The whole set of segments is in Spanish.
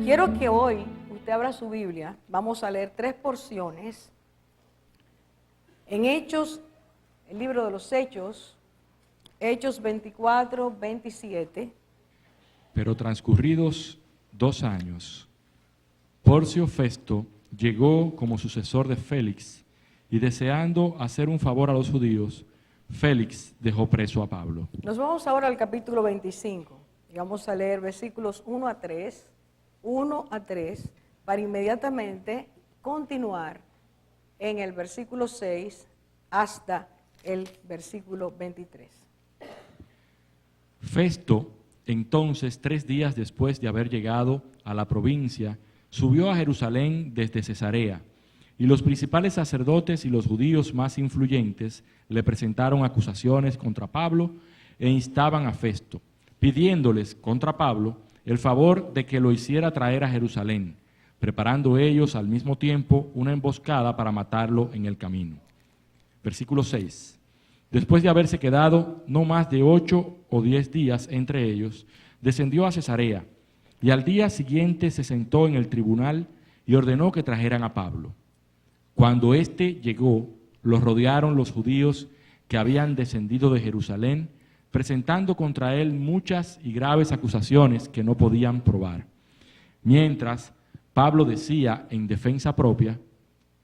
Quiero que hoy usted abra su Biblia. Vamos a leer 3 porciones en Hechos, el libro de los Hechos, Hechos 24, 27. Pero transcurridos 2 años, Porcio Festo llegó como sucesor de Félix, y deseando hacer un favor a los judíos, Félix dejó preso a Pablo. Nos vamos ahora al capítulo 25 y vamos a leer versículos 1 a 3, para inmediatamente continuar en el versículo 6 hasta el versículo 23. Festo, entonces, 3 días después de haber llegado a la provincia, subió a Jerusalén desde Cesarea, y los principales sacerdotes y los judíos más influyentes le presentaron acusaciones contra Pablo e instaban a Festo, pidiéndoles contra Pablo el favor de que lo hiciera traer a Jerusalén, preparando ellos al mismo tiempo una emboscada para matarlo en el camino. Versículo 6. Después de haberse quedado no más de 8 o 10 días entre ellos, descendió a Cesarea, y al día siguiente se sentó en el tribunal y ordenó que trajeran a Pablo. Cuando éste llegó, los rodearon los judíos que habían descendido de Jerusalén, presentando contra él muchas y graves acusaciones que no podían probar. Mientras Pablo decía en defensa propia: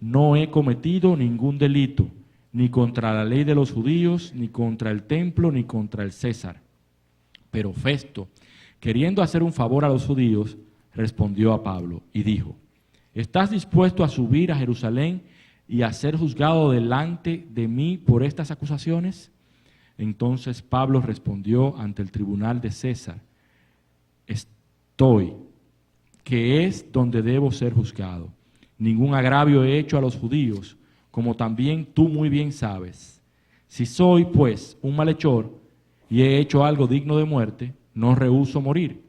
no he cometido ningún delito, ni contra la ley de los judíos, ni contra el templo, ni contra el César. Pero Festo, queriendo hacer un favor a los judíos, respondió a Pablo y dijo: ¿estás dispuesto a subir a Jerusalén y a ser juzgado delante de mí por estas acusaciones? Entonces Pablo respondió ante el tribunal de César: estoy, que es donde debo ser juzgado. Ningún agravio he hecho a los judíos, como también tú muy bien sabes. Si soy, pues, un malhechor y he hecho algo digno de muerte, no rehúso morir.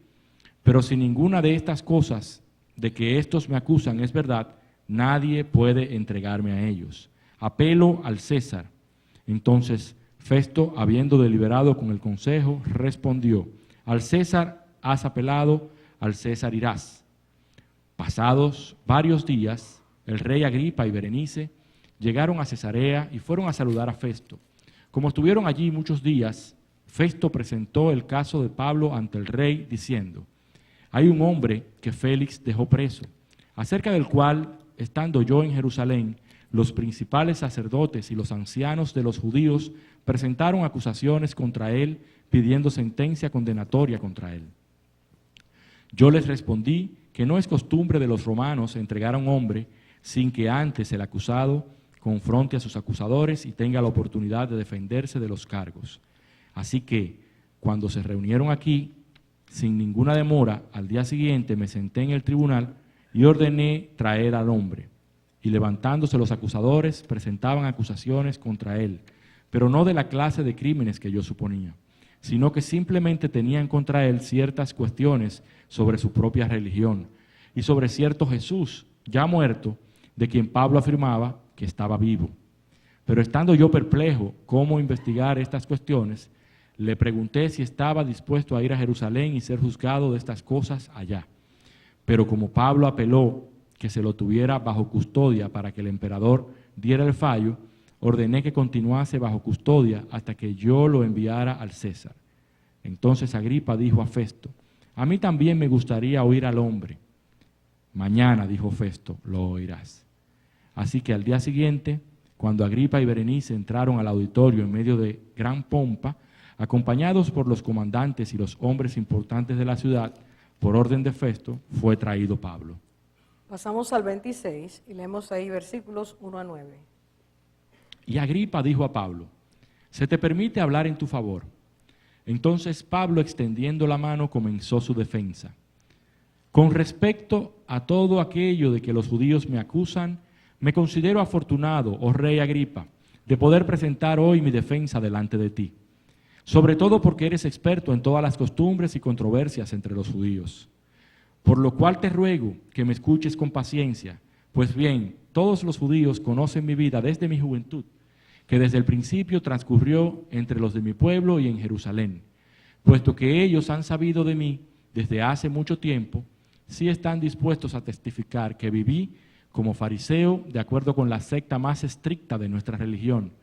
Pero si ninguna de estas cosas de que estos me acusan es verdad, nadie puede entregarme a ellos. Apelo al César. Entonces Festo, habiendo deliberado con el consejo, respondió: al César has apelado, al César irás. Pasados varios días, el rey Agripa y Berenice llegaron a Cesarea y fueron a saludar a Festo. Como estuvieron allí muchos días, Festo presentó el caso de Pablo ante el rey, diciendo: hay un hombre que Félix dejó preso, acerca del cual, estando yo en Jerusalén, los principales sacerdotes y los ancianos de los judíos presentaron acusaciones contra él, pidiendo sentencia condenatoria contra él. Yo les respondí que no es costumbre de los romanos entregar a un hombre sin que antes el acusado confronte a sus acusadores y tenga la oportunidad de defenderse de los cargos. Así que, cuando se reunieron aquí, sin ninguna demora, al día siguiente me senté en el tribunal y ordené traer al hombre. Y levantándose los acusadores, presentaban acusaciones contra él, pero no de la clase de crímenes que yo suponía, sino que simplemente tenían contra él ciertas cuestiones sobre su propia religión y sobre cierto Jesús, ya muerto, de quien Pablo afirmaba que estaba vivo. Pero estando yo perplejo cómo investigar estas cuestiones, le pregunté si estaba dispuesto a ir a Jerusalén y ser juzgado de estas cosas allá. Pero como Pablo apeló que se lo tuviera bajo custodia para que el emperador diera el fallo, ordené que continuase bajo custodia hasta que yo lo enviara al César. Entonces Agripa dijo a Festo: a mí también me gustaría oír al hombre. Mañana, dijo Festo, lo oirás. Así que al día siguiente, cuando Agripa y Berenice entraron al auditorio en medio de gran pompa, acompañados por los comandantes y los hombres importantes de la ciudad, por orden de Festo, fue traído Pablo. Pasamos al 26 y leemos ahí versículos 1 a 9. Y Agripa dijo a Pablo: ¿se te permite hablar en tu favor? Entonces Pablo, extendiendo la mano, comenzó su defensa. Con respecto a todo aquello de que los judíos me acusan, me considero afortunado, oh rey Agripa, de poder presentar hoy mi defensa delante de ti, sobre todo porque eres experto en todas las costumbres y controversias entre los judíos. Por lo cual te ruego que me escuches con paciencia, pues bien, todos los judíos conocen mi vida desde mi juventud, que desde el principio transcurrió entre los de mi pueblo y en Jerusalén, puesto que ellos han sabido de mí desde hace mucho tiempo sí están dispuestos a testificar que viví como fariseo de acuerdo con la secta más estricta de nuestra religión,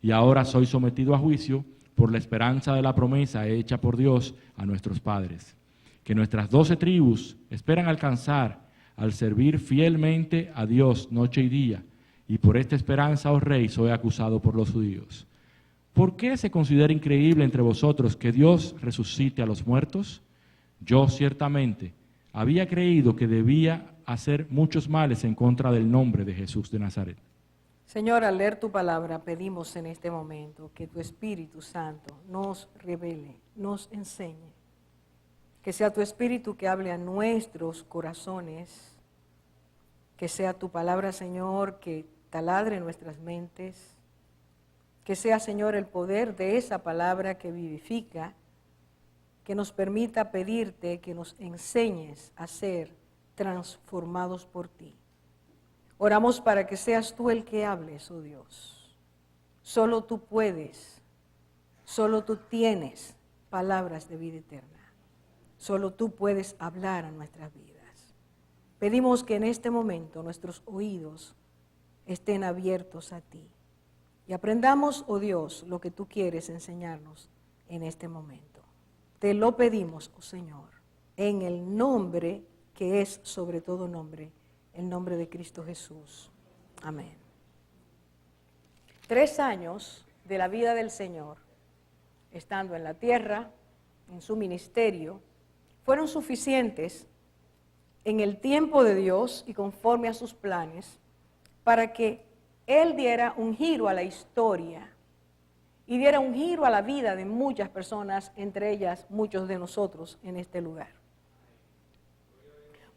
y ahora soy sometido a juicio por la esperanza de la promesa hecha por Dios a nuestros padres, que nuestras 12 tribus esperan alcanzar al servir fielmente a Dios noche y día, y por esta esperanza, oh Rey, soy acusado por los judíos. ¿Por qué se considera increíble entre vosotros que Dios resucite a los muertos? Yo ciertamente había creído que debía hacer muchos males en contra del nombre de Jesús de Nazaret. Señor, al leer tu palabra, pedimos en este momento que tu Espíritu Santo nos revele, nos enseñe. Que sea tu Espíritu que hable a nuestros corazones. Que sea tu palabra, Señor, que taladre nuestras mentes. Que sea, Señor, el poder de esa palabra que vivifica, que nos permita pedirte que nos enseñes a ser transformados por ti. Oramos para que seas tú el que hables, oh Dios. Solo tú puedes, solo tú tienes palabras de vida eterna. Solo tú puedes hablar a nuestras vidas. Pedimos que en este momento nuestros oídos estén abiertos a ti. Y aprendamos, oh Dios, lo que tú quieres enseñarnos en este momento. Te lo pedimos, oh Señor, en el nombre que es sobre todo nombre, el nombre de Cristo Jesús. Amén. 3 años de la vida del Señor, estando en la tierra, en su ministerio, fueron suficientes en el tiempo de Dios y conforme a sus planes para que Él diera un giro a la historia y diera un giro a la vida de muchas personas, entre ellas muchos de nosotros en este lugar.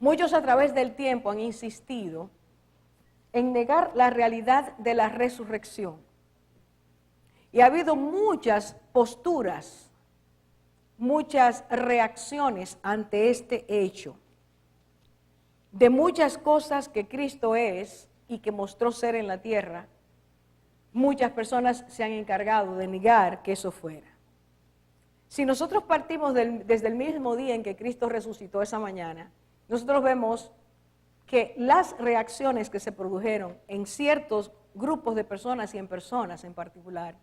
Muchos a través del tiempo han insistido en negar la realidad de la resurrección. Y ha habido muchas posturas, muchas reacciones ante este hecho, de muchas cosas que Cristo es y que mostró ser en la tierra. Muchas personas se han encargado de negar que eso fuera. Si nosotros partimos desde el mismo día en que Cristo resucitó esa mañana, nosotros vemos que las reacciones que se produjeron en ciertos grupos de personas y en personas en particular,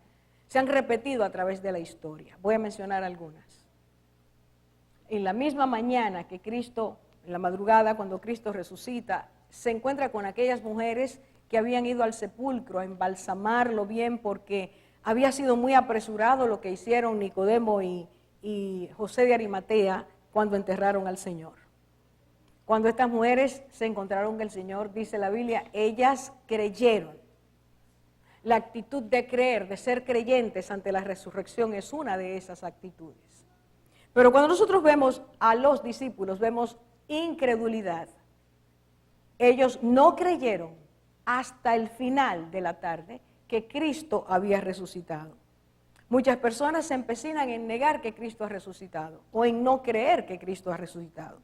se han repetido a través de la historia. Voy a mencionar algunas. En la misma mañana que Cristo, en la madrugada cuando Cristo resucita, se encuentra con aquellas mujeres que habían ido al sepulcro a embalsamarlo bien porque había sido muy apresurado lo que hicieron Nicodemo y José de Arimatea cuando enterraron al Señor. Cuando estas mujeres se encontraron con el Señor, dice la Biblia, ellas creyeron. La actitud de creer, de ser creyentes ante la resurrección es una de esas actitudes. Pero cuando nosotros vemos a los discípulos, vemos incredulidad. Ellos no creyeron hasta el final de la tarde que Cristo había resucitado. Muchas personas se empecinan en negar que Cristo ha resucitado o en no creer que Cristo ha resucitado.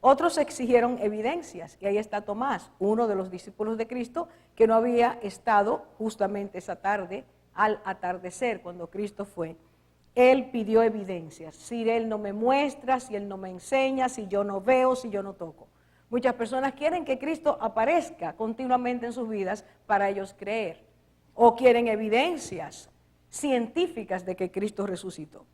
Otros exigieron evidencias, y ahí está Tomás, uno de los discípulos de Cristo, que no había estado justamente esa tarde al atardecer cuando Cristo fue. Él pidió evidencias. Si Él no me muestra, si Él no me enseña, si yo no veo, si yo no toco. Muchas personas quieren que Cristo aparezca continuamente en sus vidas para ellos creer, o quieren evidencias científicas de que Cristo resucitó.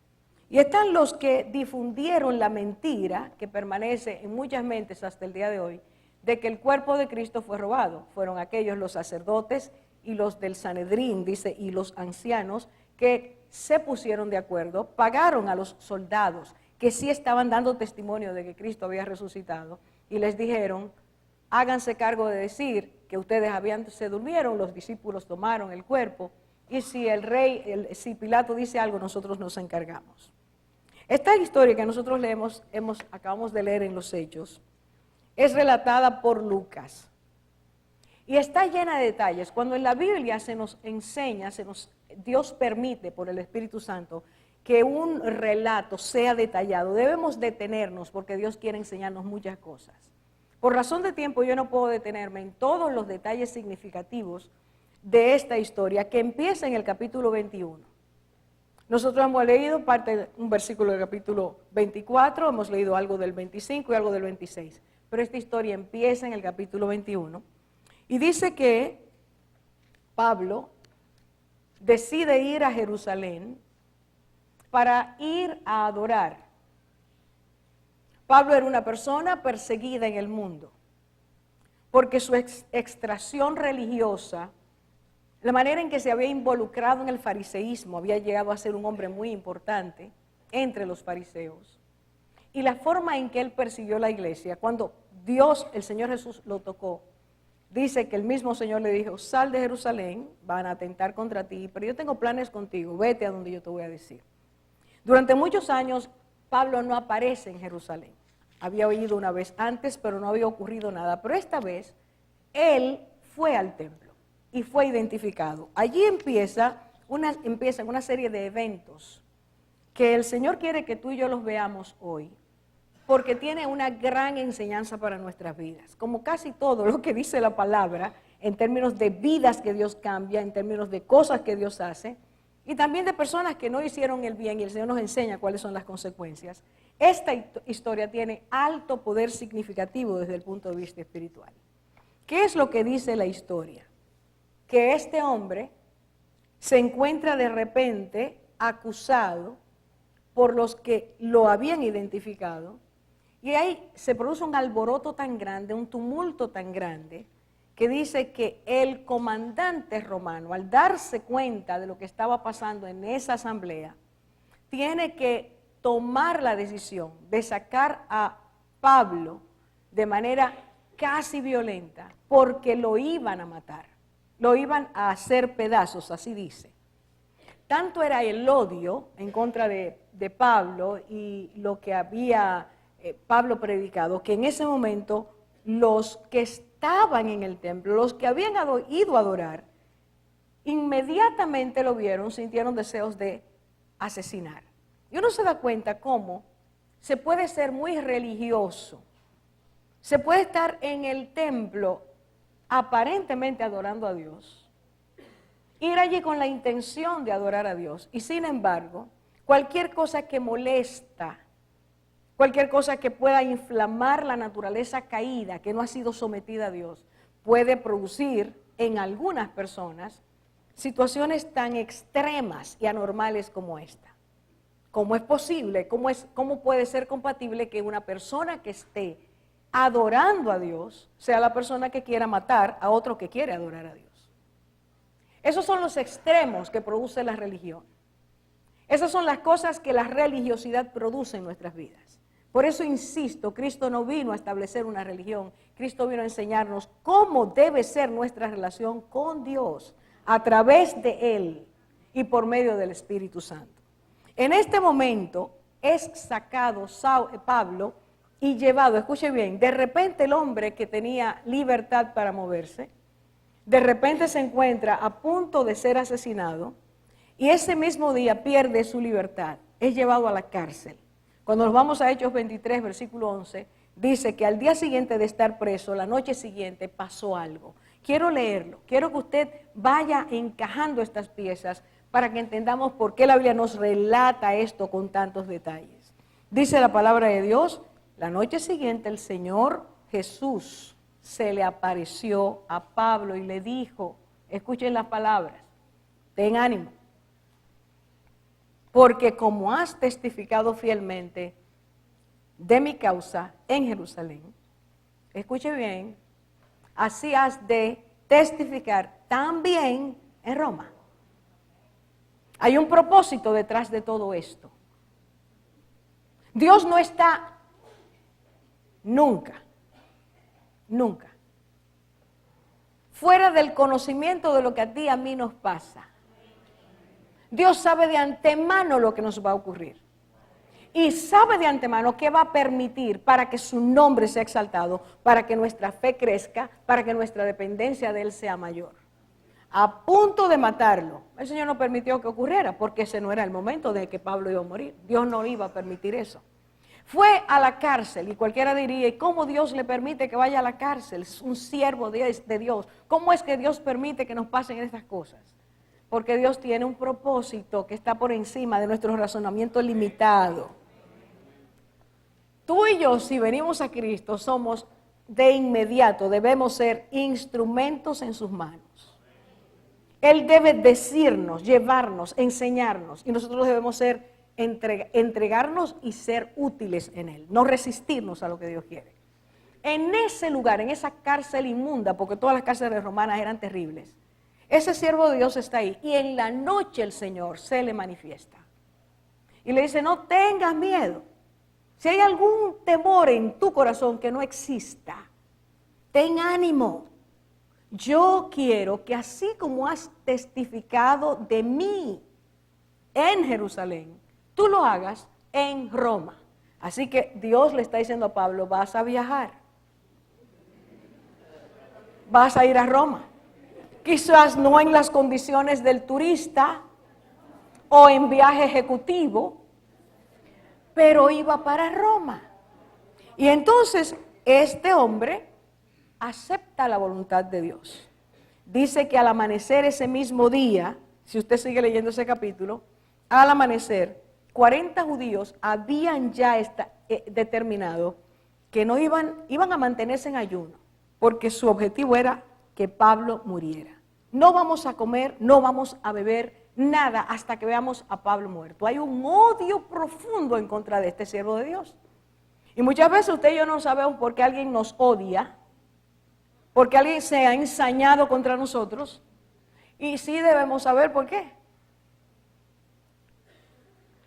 Y están los que difundieron la mentira que permanece en muchas mentes hasta el día de hoy, de que el cuerpo de Cristo fue robado. Fueron aquellos los sacerdotes y los del Sanedrín, dice, y los ancianos que se pusieron de acuerdo, pagaron a los soldados que sí estaban dando testimonio de que Cristo había resucitado y les dijeron, háganse cargo de decir que ustedes se durmieron, los discípulos tomaron el cuerpo y si el rey, si Pilato dice algo, nosotros nos encargamos. Esta historia que nosotros leemos, acabamos de leer en los Hechos, es relatada por Lucas y está llena de detalles. Cuando en la Biblia se nos enseña, Dios permite por el Espíritu Santo que un relato sea detallado, debemos detenernos porque Dios quiere enseñarnos muchas cosas. Por razón de tiempo yo no puedo detenerme en todos los detalles significativos de esta historia que empieza en el capítulo 21. Nosotros hemos leído un versículo del capítulo 24, hemos leído algo del 25 y algo del 26, pero esta historia empieza en el capítulo 21 y dice que Pablo decide ir a Jerusalén para ir a adorar. Pablo era una persona perseguida en el mundo, porque su extracción religiosa, la manera en que se había involucrado en el fariseísmo, había llegado a ser un hombre muy importante entre los fariseos. Y la forma en que él persiguió la iglesia, cuando Dios, el Señor Jesús, lo tocó, dice que el mismo Señor le dijo, sal de Jerusalén, van a atentar contra ti, pero yo tengo planes contigo, vete a donde yo te voy a decir. Durante muchos años, Pablo no aparece en Jerusalén. Había oído una vez antes, pero no había ocurrido nada. Pero esta vez, él fue al templo y fue identificado. Allí empiezan una serie de eventos que el Señor quiere que tú y yo los veamos hoy, porque tiene una gran enseñanza para nuestras vidas. Como casi todo lo que dice la palabra, en términos de vidas que Dios cambia, en términos de cosas que Dios hace, y también de personas que no hicieron el bien y el Señor nos enseña cuáles son las consecuencias. Esta historia tiene alto poder significativo desde el punto de vista espiritual. ¿Qué es lo que dice la historia? Que este hombre se encuentra de repente acusado por los que lo habían identificado, y ahí se produce un alboroto tan grande, un tumulto tan grande, que dice que el comandante romano, al darse cuenta de lo que estaba pasando en esa asamblea, tiene que tomar la decisión de sacar a Pablo de manera casi violenta, porque lo iban a matar, lo iban a hacer pedazos, así dice. Tanto era el odio en contra de Pablo y lo que había Pablo predicado, que en ese momento los que estaban en el templo, los que habían ido a adorar, inmediatamente lo vieron, sintieron deseos de asesinar. Y uno se da cuenta cómo se puede ser muy religioso, se puede estar en el templo aparentemente adorando a Dios, ir allí con la intención de adorar a Dios, y sin embargo, cualquier cosa que molesta, cualquier cosa que pueda inflamar la naturaleza caída, que no ha sido sometida a Dios, puede producir en algunas personas situaciones tan extremas y anormales como esta. ¿Cómo es posible? ¿Cómo puede ser compatible que una persona que esté adorando a Dios sea la persona que quiera matar a otro que quiere adorar a Dios? Esos son los extremos que produce la religión. Esas son las cosas que la religiosidad produce en nuestras vidas. Por eso insisto, Cristo no vino a establecer una religión, Cristo vino a enseñarnos cómo debe ser nuestra relación con Dios a través de Él y por medio del Espíritu Santo. En este momento es sacado Pablo y llevado, escuche bien, de repente el hombre que tenía libertad para moverse, de repente se encuentra a punto de ser asesinado y ese mismo día pierde su libertad, es llevado a la cárcel. Cuando nos vamos a Hechos 23, versículo 11, dice que al día siguiente de estar preso, la noche siguiente pasó algo. Quiero leerlo, quiero que usted vaya encajando estas piezas para que entendamos por qué la Biblia nos relata esto con tantos detalles. Dice la palabra de Dios, la noche siguiente el Señor Jesús se le apareció a Pablo y le dijo, escuchen las palabras, ten ánimo. Porque como has testificado fielmente de mi causa en Jerusalén, escuche bien, así has de testificar también en Roma. Hay un propósito detrás de todo esto. Dios no está nunca fuera del conocimiento de lo que a ti y a mí nos pasa. Dios sabe de antemano lo que nos va a ocurrir. Y sabe de antemano qué va a permitir para que su nombre sea exaltado, para que nuestra fe crezca, para que nuestra dependencia de Él sea mayor. A punto de matarlo, el Señor no permitió que ocurriera, porque ese no era el momento de que Pablo iba a morir. Dios no iba a permitir eso. Fue a la cárcel, y cualquiera diría, ¿y cómo Dios le permite que vaya a la cárcel? Es un siervo de Dios. ¿Cómo es que Dios permite que nos pasen estas cosas? porque Dios tiene un propósito que está por encima de nuestro razonamiento limitado. Tú y yo, si venimos a Cristo, somos de inmediato, debemos ser instrumentos en sus manos. Él debe decirnos, llevarnos, enseñarnos, y nosotros debemos ser entregarnos y ser útiles en Él, no resistirnos a lo que Dios quiere. En ese lugar, en esa cárcel inmunda, porque todas las cárceles romanas eran terribles, ese siervo de Dios está ahí, y en la noche el Señor se le manifiesta. Y le dice, no tengas miedo. Si hay algún temor en tu corazón que no exista, ten ánimo. Yo quiero que así como has testificado de mí en Jerusalén, tú lo hagas en Roma. Así que Dios le está diciendo a Pablo, vas a viajar. Vas a ir a Roma. Quizás no en las condiciones del turista o en viaje ejecutivo, pero iba para Roma. Y entonces este hombre acepta la voluntad de Dios. Dice que al amanecer ese mismo día, si usted sigue leyendo ese capítulo, al amanecer, 40 judíos habían ya determinado que no iban a mantenerse en ayuno, porque su objetivo era que Pablo muriera. No vamos a comer, no vamos a beber nada hasta que veamos a Pablo muerto. Hay un odio profundo en contra de este siervo de Dios. Y muchas veces usted y yo no sabemos por qué alguien nos odia, porque alguien se ha ensañado contra nosotros, y sí debemos saber por qué.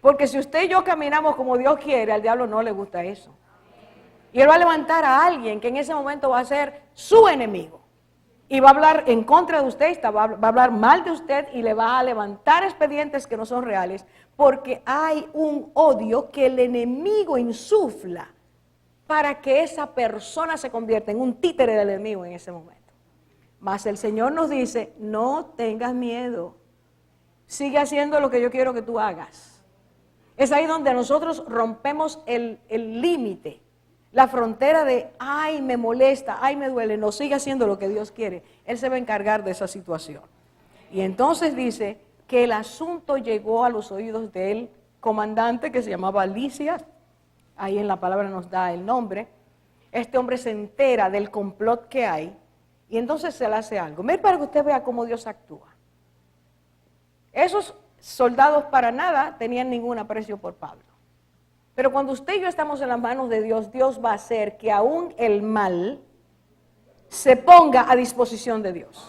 Porque si usted y yo caminamos como Dios quiere, al diablo no le gusta eso. Y él va a levantar a alguien que en ese momento va a ser su enemigo. Y va a hablar en contra de usted, va a hablar mal de usted y le va a levantar expedientes que no son reales, porque hay un odio que el enemigo insufla para que esa persona se convierta en un títere del enemigo en ese momento. Mas el Señor nos dice, no tengas miedo, sigue haciendo lo que yo quiero que tú hagas. Es ahí donde nosotros rompemos el límite, la frontera de, ay, me molesta, ay, me duele. No, sigue haciendo lo que Dios quiere. Él se va a encargar de esa situación. Y entonces dice que el asunto llegó a los oídos del comandante que se llamaba Lisias. Ahí en la palabra nos da el nombre. Este hombre se entera del complot que hay y entonces se le hace algo. Mire para que usted vea cómo Dios actúa. Esos soldados para nada tenían ningún aprecio por Pablo. Pero cuando usted y yo estamos en las manos de Dios, Dios va a hacer que aún el mal se ponga a disposición de Dios.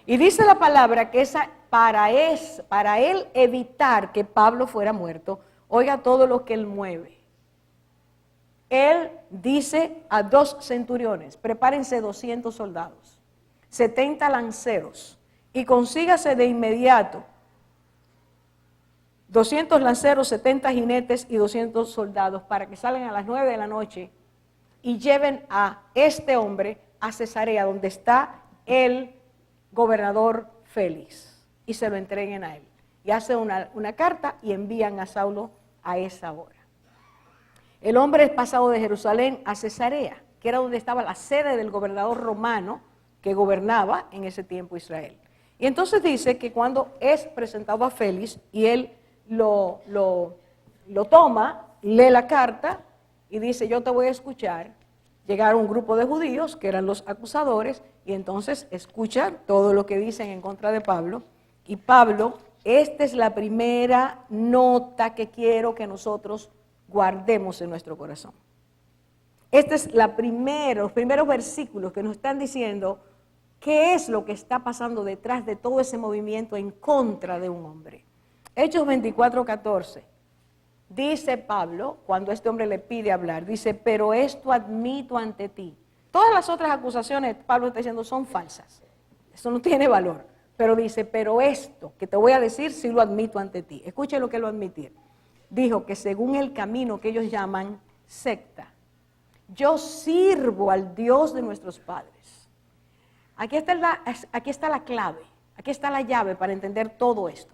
Y dice la palabra que para él evitar que Pablo fuera muerto, oiga todo lo que él mueve. Él dice a 2 centuriones, prepárense 200 soldados, 70 lanceros, y consígase de inmediato 200 lanceros, 70 jinetes y 200 soldados para que salgan a las 9 de la noche y lleven a este hombre a Cesarea, donde está el gobernador Félix, y se lo entreguen a él. Y hace una carta y envían a Saulo a esa hora. El hombre es pasado de Jerusalén a Cesarea, que era donde estaba la sede del gobernador romano que gobernaba en ese tiempo Israel. Y entonces dice que cuando es presentado a Félix y él lo toma, lee la carta y dice, yo te voy a escuchar. Llegaron un grupo de judíos que eran los acusadores y entonces escuchan todo lo que dicen en contra de Pablo. Y Pablo, esta es la primera nota que quiero que nosotros guardemos en nuestro corazón. Este es los primeros versículos que nos están diciendo qué es lo que está pasando detrás de todo ese movimiento en contra de un hombre. Hechos 24:14, dice Pablo, cuando este hombre le pide hablar, dice, pero esto admito ante ti. Todas las otras acusaciones, Pablo está diciendo, son falsas. Eso no tiene valor. Pero dice, pero esto que te voy a decir, sí lo admito ante ti. Escuche lo que lo admitir. Dijo que según el camino que ellos llaman secta, yo sirvo al Dios de nuestros padres. Aquí está la clave, aquí está la llave para entender todo esto.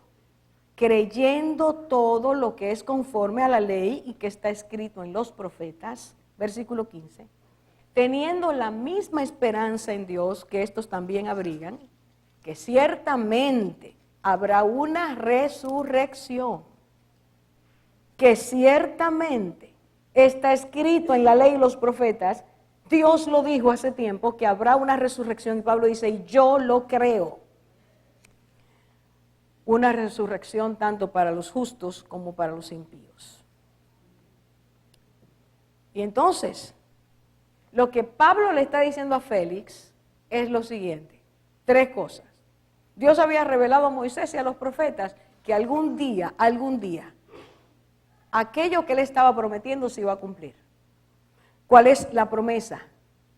Creyendo todo lo que es conforme a la ley y que está escrito en los profetas, versículo 15, teniendo la misma esperanza en Dios que estos también abrigan, que ciertamente habrá una resurrección, que ciertamente está escrito en la ley y los profetas. Dios lo dijo hace tiempo que habrá una resurrección y Pablo dice, y yo lo creo. Una resurrección tanto para los justos como para los impíos. Y entonces, lo que Pablo le está diciendo a Félix es lo siguiente, 3 cosas. Dios había revelado a Moisés y a los profetas que algún día, aquello que él estaba prometiendo se iba a cumplir. ¿Cuál es la promesa?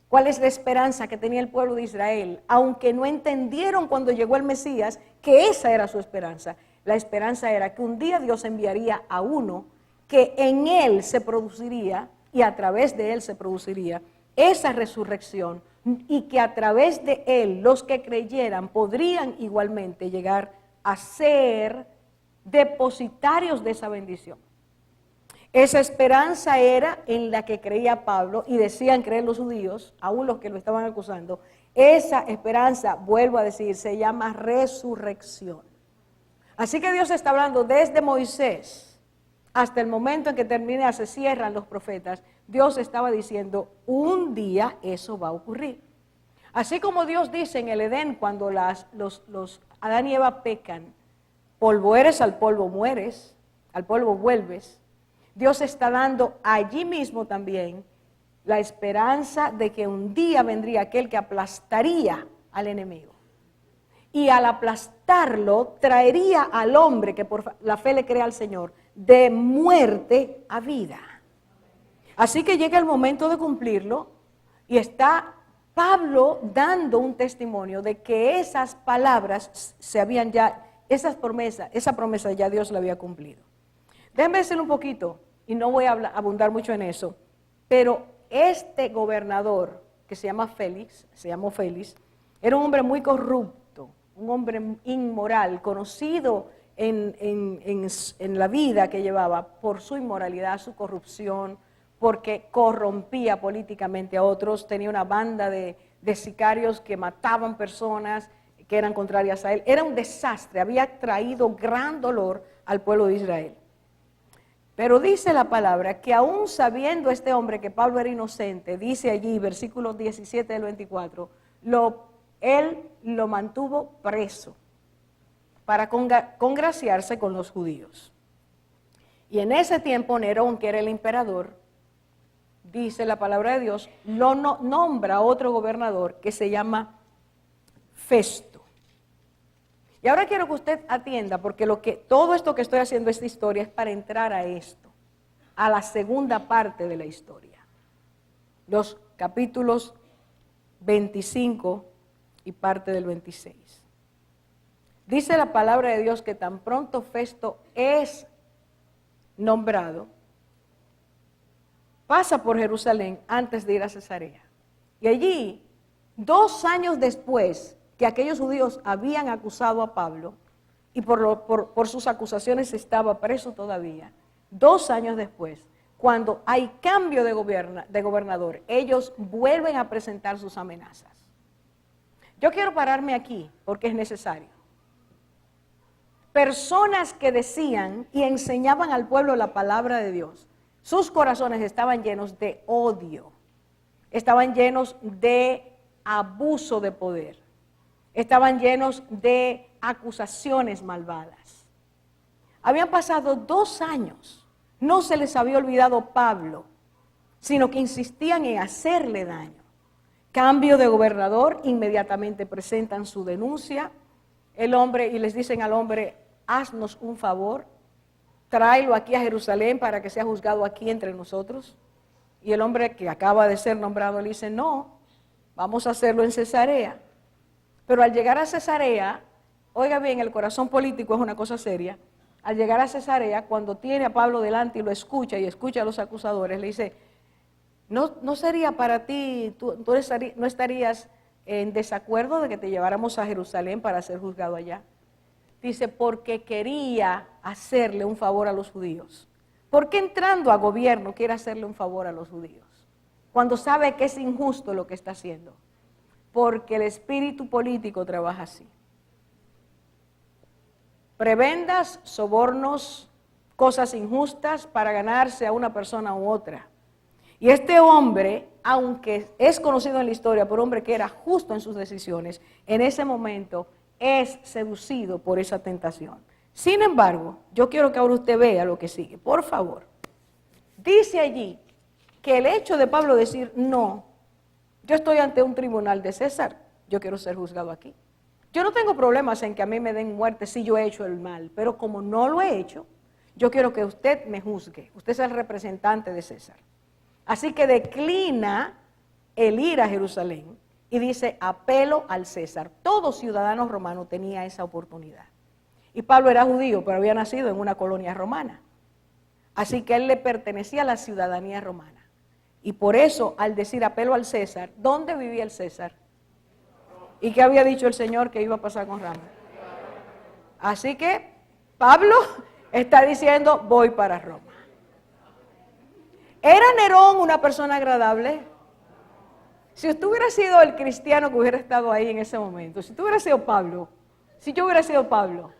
¿Cuál es la esperanza que tenía el pueblo de Israel? Aunque no entendieron cuando llegó el Mesías que esa era su esperanza. La esperanza era que un día Dios enviaría a uno que en él se produciría y a través de él se produciría esa resurrección y que a través de él los que creyeran podrían igualmente llegar a ser depositarios de esa bendición. Esa esperanza era en la que creía Pablo y decían creer los judíos, aún los que lo estaban acusando. Esa esperanza, vuelvo a decir, se llama resurrección. Así que Dios está hablando desde Moisés hasta el momento en que se cierran los profetas. Dios estaba diciendo, un día eso va a ocurrir. Así como Dios dice en el Edén cuando los Adán y Eva pecan, polvo eres, al polvo mueres, al polvo vuelves. Dios está dando allí mismo también la esperanza de que un día vendría aquel que aplastaría al enemigo. Y al aplastarlo, traería al hombre que por la fe le cree al Señor, de muerte a vida. Así que llega el momento de cumplirlo y está Pablo dando un testimonio de que esas palabras esa promesa ya Dios la había cumplido. Déjenme decirle un poquito, y no voy a abundar mucho en eso, pero este gobernador que se llamó Félix, era un hombre muy corrupto, un hombre inmoral, conocido en la vida que llevaba por su inmoralidad, su corrupción, porque corrompía políticamente a otros, tenía una banda de sicarios que mataban personas que eran contrarias a él. Era un desastre, había traído gran dolor al pueblo de Israel. Pero dice la palabra que aún sabiendo este hombre que Pablo era inocente, dice allí, versículo 17 del 24, él lo mantuvo preso para congraciarse con los judíos. Y en ese tiempo Nerón, que era el emperador, dice la palabra de Dios, nombra a otro gobernador que se llama Festo. Y ahora quiero que usted atienda, porque todo esto que estoy haciendo, esta historia, es para entrar a esto, a la segunda parte de la historia. Los capítulos 25 y parte del 26. Dice la palabra de Dios que tan pronto Festo es nombrado, pasa por Jerusalén antes de ir a Cesarea. Y allí, 2 años después que aquellos judíos habían acusado a Pablo, y por sus acusaciones estaba preso todavía, 2 años después, cuando hay cambio de gobernador, ellos vuelven a presentar sus amenazas. Yo quiero pararme aquí porque es necesario. Personas que decían y enseñaban al pueblo la palabra de Dios, sus corazones estaban llenos de odio, estaban llenos de abuso de poder, estaban llenos de acusaciones malvadas. Habían pasado 2 años, no se les había olvidado Pablo, sino que insistían en hacerle daño. Cambio de gobernador, inmediatamente presentan su denuncia, y les dicen al hombre, haznos un favor, tráelo aquí a Jerusalén para que sea juzgado aquí entre nosotros. Y el hombre que acaba de ser nombrado le dice, no, vamos a hacerlo en Cesarea. Pero al llegar a Cesarea, oiga bien, el corazón político es una cosa seria. Al llegar a Cesarea, cuando tiene a Pablo delante y lo escucha y escucha a los acusadores, le dice, no sería para ti, tú no estarías en desacuerdo de que te lleváramos a Jerusalén para ser juzgado allá. Dice, porque quería hacerle un favor a los judíos. ¿Por qué entrando a gobierno quiere hacerle un favor a los judíos? Cuando sabe que es injusto lo que está haciendo. Porque el espíritu político trabaja así. prebendas, sobornos, cosas injustas para ganarse a una persona u otra. Y este hombre, aunque es conocido en la historia por hombre que era justo en sus decisiones, en ese momento es seducido por esa tentación. Sin embargo, yo quiero que ahora usted vea lo que sigue, por favor. Dice allí que el hecho de Pablo decir, no, yo estoy ante un tribunal de César, yo quiero ser juzgado aquí. Yo no tengo problemas en que a mí me den muerte si yo he hecho el mal, pero como no lo he hecho, yo quiero que usted me juzgue. Usted es el representante de César. Así que declina el ir a Jerusalén y dice, apelo al César. Todo ciudadano romano tenía esa oportunidad. Y Pablo era judío, pero había nacido en una colonia romana. Así que él le pertenecía a la ciudadanía romana. Y por eso, al decir apelo al César, ¿dónde vivía el César? ¿Y qué había dicho el Señor que iba a pasar con Roma? Así que Pablo está diciendo, voy para Roma. ¿Era Nerón una persona agradable? Si usted hubiera sido el cristiano que hubiera estado ahí en ese momento, si tú hubieras sido Pablo, si yo hubiera sido Pablo,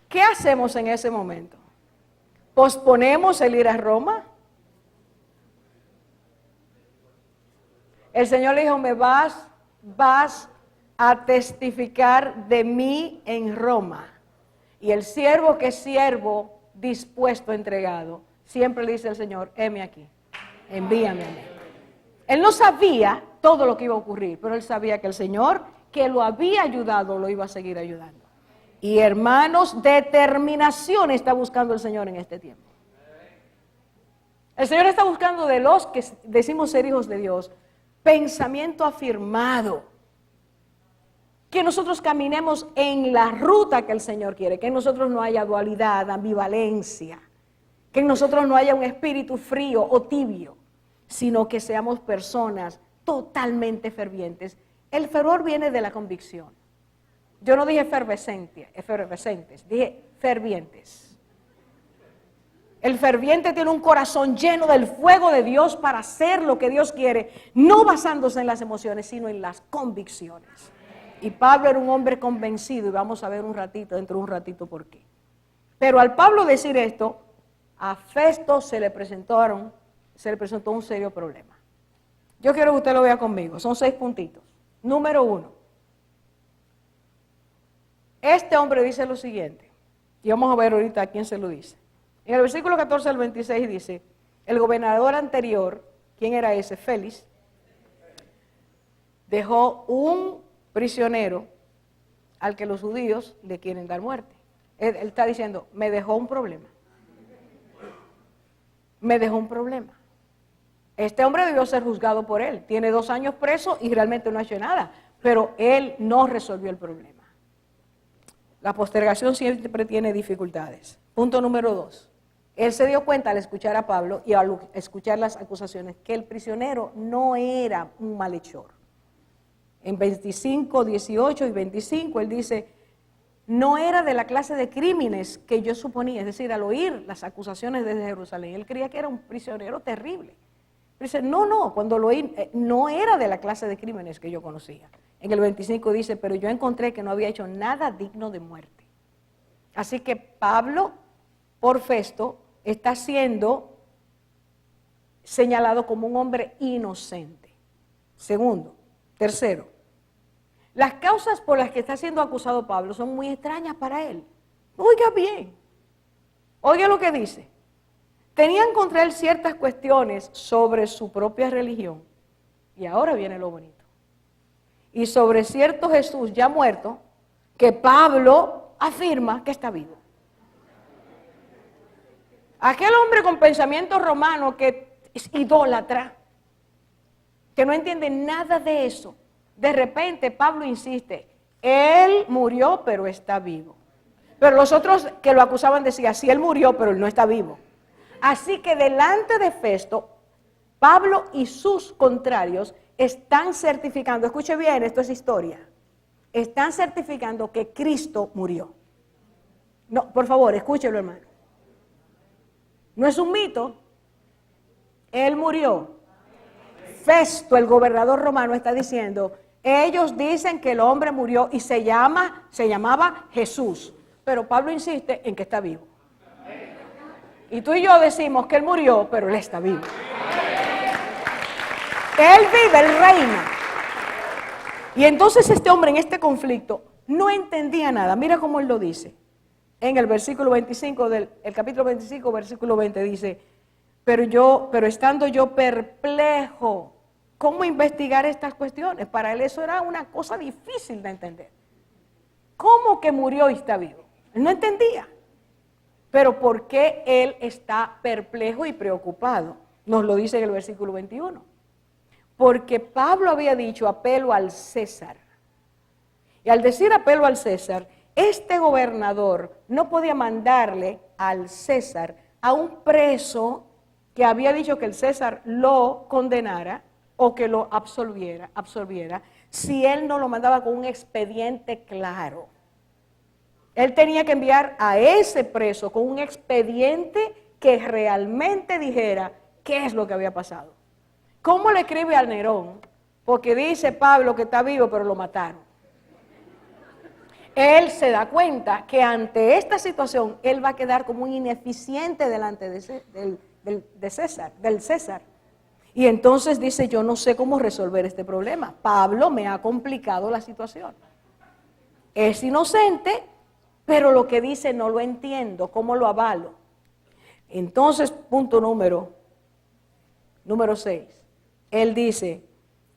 ¿qué hacemos en ese momento? ¿Posponemos el ir a Roma? El Señor le dijo, vas a testificar de mí en Roma. Y el siervo que es siervo, dispuesto, entregado, siempre le dice al Señor, heme aquí, envíame a mí. Él no sabía todo lo que iba a ocurrir, pero él sabía que el Señor que lo había ayudado, lo iba a seguir ayudando. Y hermanos, determinación está buscando el Señor en este tiempo. El Señor está buscando de los que decimos ser hijos de Dios, pensamiento afirmado. Que nosotros caminemos en la ruta que el Señor quiere, que en nosotros no haya dualidad, ambivalencia, que en nosotros no haya un espíritu frío o tibio, sino que seamos personas totalmente fervientes. El fervor viene de la convicción. Yo no dije efervescentes, dije fervientes. El ferviente tiene un corazón lleno del fuego de Dios para hacer lo que Dios quiere, no basándose en las emociones, sino en las convicciones. Y Pablo era un hombre convencido, y vamos a ver dentro de un ratito por qué. Pero al Pablo decir esto, a Festo se le presentó un serio problema. Yo quiero que usted lo vea conmigo, son 6 puntitos. Número 1. Este hombre dice lo siguiente, y vamos a ver ahorita a quién se lo dice. En el versículo 14 al 26 dice, el gobernador anterior, ¿quién era ese? Félix, dejó un prisionero al que los judíos le quieren dar muerte. Él está diciendo, me dejó un problema. Me dejó un problema. Este hombre debió ser juzgado por él. Tiene 2 años preso y realmente no ha hecho nada. Pero él no resolvió el problema. La postergación siempre tiene dificultades. Punto número 2. Él se dio cuenta al escuchar a Pablo y al escuchar las acusaciones que el prisionero no era un malhechor. En 25, 18 y 25 él dice, no era de la clase de crímenes que yo suponía, es decir, al oír las acusaciones desde Jerusalén, él creía que era un prisionero terrible. Pero dice, no, cuando lo oí, no era de la clase de crímenes que yo conocía. En el 25 dice, pero yo encontré que no había hecho nada digno de muerte. Así que Pablo, por Festo, está siendo señalado como un hombre inocente. Segundo. Tercero, las causas por las que está siendo acusado Pablo son muy extrañas para él. Oiga bien, oiga lo que dice. Tenían contra él ciertas cuestiones sobre su propia religión. Y ahora viene lo bonito. Y sobre cierto Jesús ya muerto, que Pablo afirma que está vivo. Aquel hombre con pensamiento romano que es idólatra, que no entiende nada de eso, de repente Pablo insiste, él murió pero está vivo. Pero los otros que lo acusaban decían, sí, él murió pero él no está vivo. Así que delante de Festo, Pablo y sus contrarios están certificando, escuche bien, esto es historia, están certificando que Cristo murió. No, por favor, escúchelo, hermano. No es un mito, él murió. Festo, el gobernador romano, está diciendo, ellos dicen que el hombre murió y se llamaba Jesús. pero Pablo insiste en que está vivo. Y tú y yo decimos que él murió, pero él está vivo. Él vive, él reina. Y entonces este hombre en este conflicto no entendía nada. Mira cómo él lo dice. En el versículo 25 del el capítulo 25, versículo 20 dice, pero estando yo perplejo, ¿cómo investigar estas cuestiones? Para él eso era una cosa difícil de entender. ¿Cómo que murió y está vivo? Él no entendía. Pero ¿por qué él está perplejo y preocupado? Nos lo dice en el versículo 21. Porque Pablo había dicho apelo al César. Y al decir apelo al César, este gobernador no podía mandarle al César a un preso que había dicho que el César lo condenara o que lo absolviera, si él no lo mandaba con un expediente claro. Él tenía que enviar a ese preso con un expediente que realmente dijera qué es lo que había pasado. ¿Cómo le escribe a Nerón? Porque dice Pablo que está vivo, pero lo mataron. Él se da cuenta que ante esta situación, él va a quedar como un ineficiente delante del César. Y entonces dice, yo no sé cómo resolver este problema. Pablo me ha complicado la situación. Es inocente, pero lo que dice no lo entiendo. ¿Cómo lo avalo? Entonces, punto número 6. Él dice,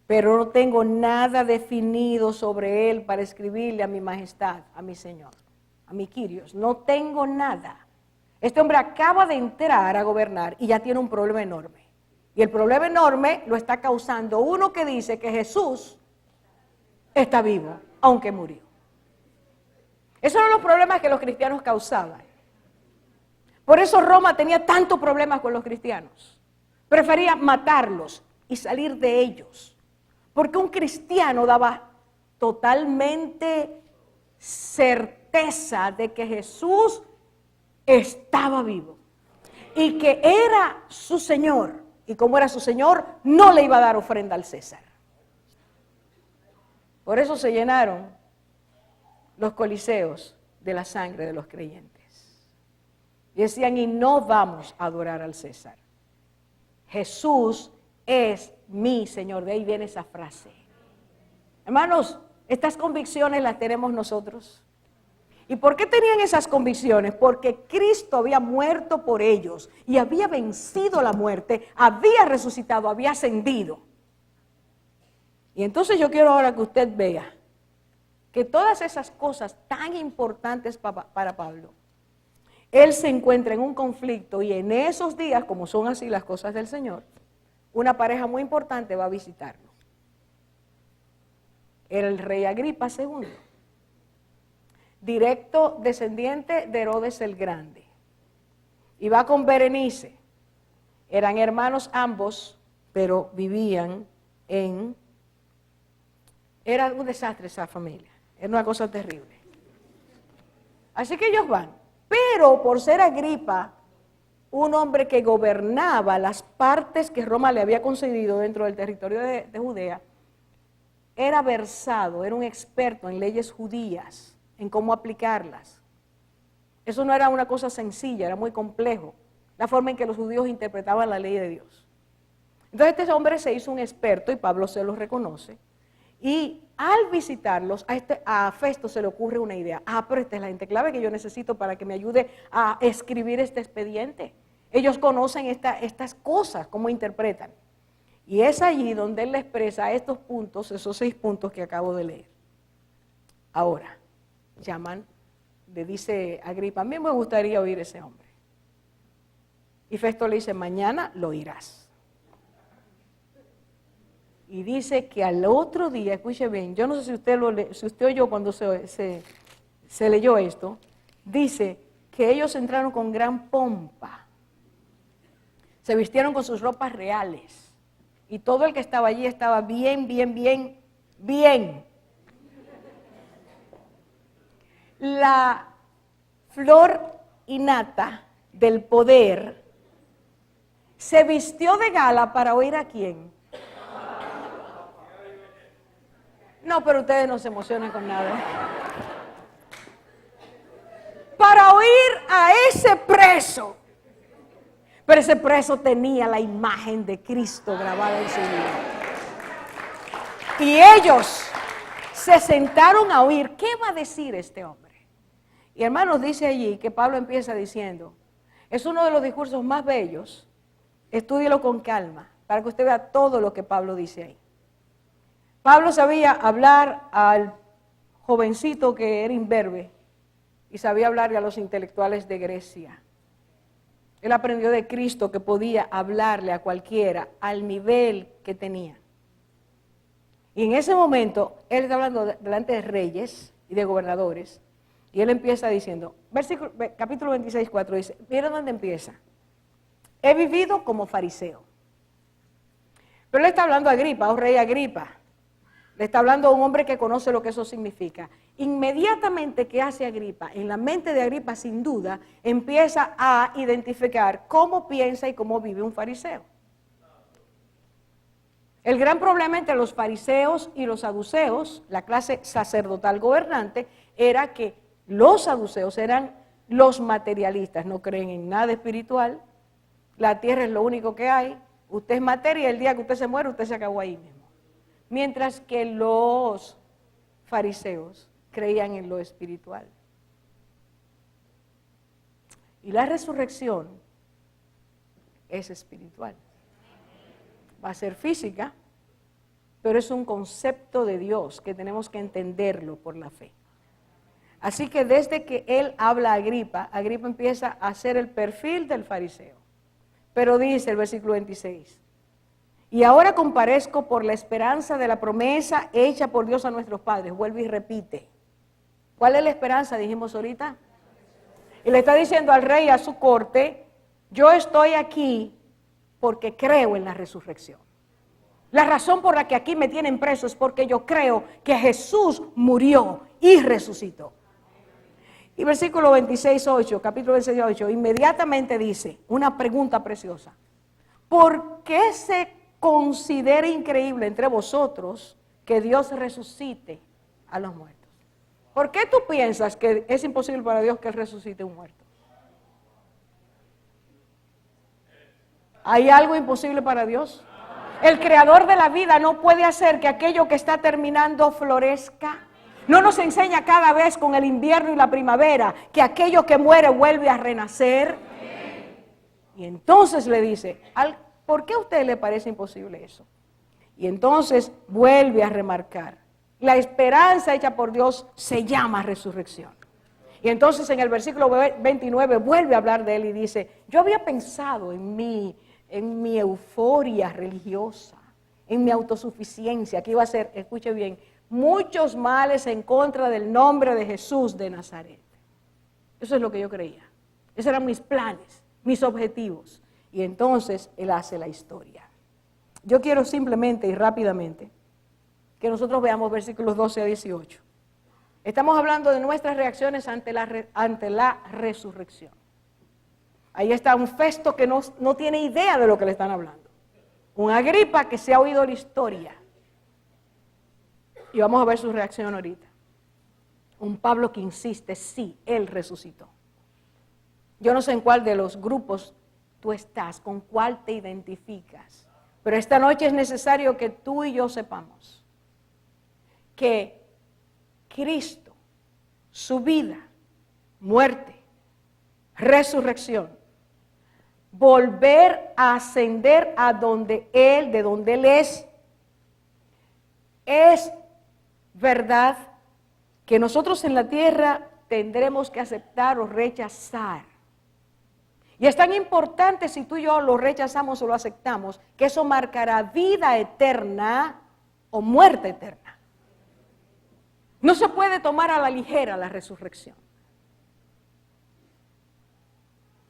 pero no tengo nada definido sobre él para escribirle a mi majestad, a mi señor, a mi Quirios. No tengo nada. Este hombre acaba de entrar a gobernar y ya tiene un problema enorme. Y el problema enorme lo está causando uno que dice que Jesús está vivo, aunque murió. Esos eran los problemas que los cristianos causaban. Por eso Roma tenía tantos problemas con los cristianos. Prefería matarlos y salir de ellos. Porque un cristiano daba totalmente certeza de que Jesús estaba vivo y que era su Señor. Y como era su Señor, no le iba a dar ofrenda al César. Por eso se llenaron los coliseos de la sangre de los creyentes. Y decían, y no vamos a adorar al César. Jesús es mi Señor. De ahí viene esa frase. Hermanos, estas convicciones las tenemos nosotros. ¿Y por qué tenían esas convicciones? Porque Cristo había muerto por ellos y había vencido la muerte, había resucitado, había ascendido. Y entonces yo quiero ahora que usted vea que todas esas cosas tan importantes para Pablo, él se encuentra en un conflicto y en esos días, como son así las cosas del Señor, una pareja muy importante va a visitarlo. Era el rey Agripa II, directo descendiente de Herodes el Grande. Y va con Berenice. Eran hermanos ambos, pero vivían en... Era un desastre esa familia, era una cosa terrible. Así que ellos van. Pero por ser Agripa, un hombre que gobernaba las partes que Roma le había concedido dentro del territorio de Judea, era versado, era un experto en leyes judías, en cómo aplicarlas. Eso no era una cosa sencilla, era muy complejo, la forma en que los judíos interpretaban la ley de Dios. Entonces este hombre se hizo un experto y Pablo se lo reconoce. Y al visitarlos, a Festo se le ocurre una idea. Pero esta es la gente clave que yo necesito para que me ayude a escribir este expediente. Ellos conocen estas cosas, cómo interpretan. Y es allí donde él le expresa estos puntos, esos 6 puntos que acabo de leer. Ahora, le dice Agripa, a mí me gustaría oír ese hombre. Y Festo le dice, mañana lo oirás. Y dice que al otro día, escuche bien, yo no sé si usted oyó cuando se leyó esto, dice que ellos entraron con gran pompa, se vistieron con sus ropas reales, y todo el que estaba allí estaba bien. La flor innata del poder se vistió de gala para oír a quién. No, pero ustedes no se emocionan con nada. para oír a ese preso. Pero ese preso tenía la imagen de Cristo grabada en su vida. Y ellos se sentaron a oír, ¿qué va a decir este hombre? Y hermanos, dice allí que Pablo empieza diciendo, es uno de los discursos más bellos, estúdielo con calma, para que usted vea todo lo que Pablo dice ahí. Pablo sabía hablar al jovencito que era imberbe y sabía hablarle a los intelectuales de Grecia. Él aprendió de Cristo que podía hablarle a cualquiera al nivel que tenía. Y en ese momento, él está hablando delante de reyes y de gobernadores, y él empieza diciendo, capítulo 26, 4, dice, miren dónde empieza. He vivido como fariseo. Pero él está hablando a Agripa, oh rey Agripa. Le está hablando a un hombre que conoce lo que eso significa. Inmediatamente, ¿qué hace Agripa? En la mente de Agripa, sin duda, empieza a identificar cómo piensa y cómo vive un fariseo. El gran problema entre los fariseos y los saduceos, la clase sacerdotal gobernante, era que los saduceos eran los materialistas, no creen en nada espiritual, la tierra es lo único que hay, usted es materia y el día que usted se muere, usted se acabó ahí mismo. Mientras que los fariseos creían en lo espiritual. Y la resurrección es espiritual. Va a ser física, pero es un concepto de Dios que tenemos que entenderlo por la fe. Así que desde que él habla a Agripa, Agripa empieza a hacer el perfil del fariseo. Pero dice el versículo 26, y ahora comparezco por la esperanza de la promesa hecha por Dios a nuestros padres. Vuelve y repite. ¿Cuál es la esperanza? Dijimos ahorita. Y le está diciendo al rey, a su corte, yo estoy aquí porque creo en la resurrección. La razón por la que aquí me tienen preso es porque yo creo que Jesús murió y resucitó. Y versículo 26:8, capítulo 26:8, inmediatamente dice una pregunta preciosa. ¿Por qué se considera increíble entre vosotros que Dios resucite a los muertos? ¿Por qué tú piensas que es imposible para Dios que Él resucite un muerto? ¿Hay algo imposible para Dios? El creador de la vida no puede hacer que aquello que está terminando florezca. No nos enseña cada vez con el invierno y la primavera que aquello que muere vuelve a renacer. Y entonces le dice, ¿por qué a usted le parece imposible eso? Y entonces vuelve a remarcar, la esperanza hecha por Dios se llama resurrección. Y entonces en el versículo 29 vuelve a hablar de él y dice, yo había pensado en mi euforia religiosa, en mi autosuficiencia, que iba a ser, escuche bien, muchos males en contra del nombre de Jesús de Nazaret. Eso es lo que yo creía. Esos eran mis planes, mis objetivos. Y entonces él hace la historia. Yo quiero simplemente y rápidamente que nosotros veamos versículos 12 a 18. Estamos hablando de nuestras reacciones ante la resurrección. Ahí está un Festo que no tiene idea de lo que le están hablando. Un Agripa que se ha oído la historia. Y vamos a ver su reacción ahorita. Un Pablo que insiste, sí, él resucitó. Yo no sé en cuál de los grupos tú estás, con cuál te identificas. Pero esta noche es necesario que tú y yo sepamos que Cristo, su vida, muerte, resurrección, volver a ascender a donde Él, de donde Él es verdad que nosotros en la tierra tendremos que aceptar o rechazar. Y es tan importante si tú y yo lo rechazamos o lo aceptamos, que eso marcará vida eterna o muerte eterna. No se puede tomar a la ligera la resurrección.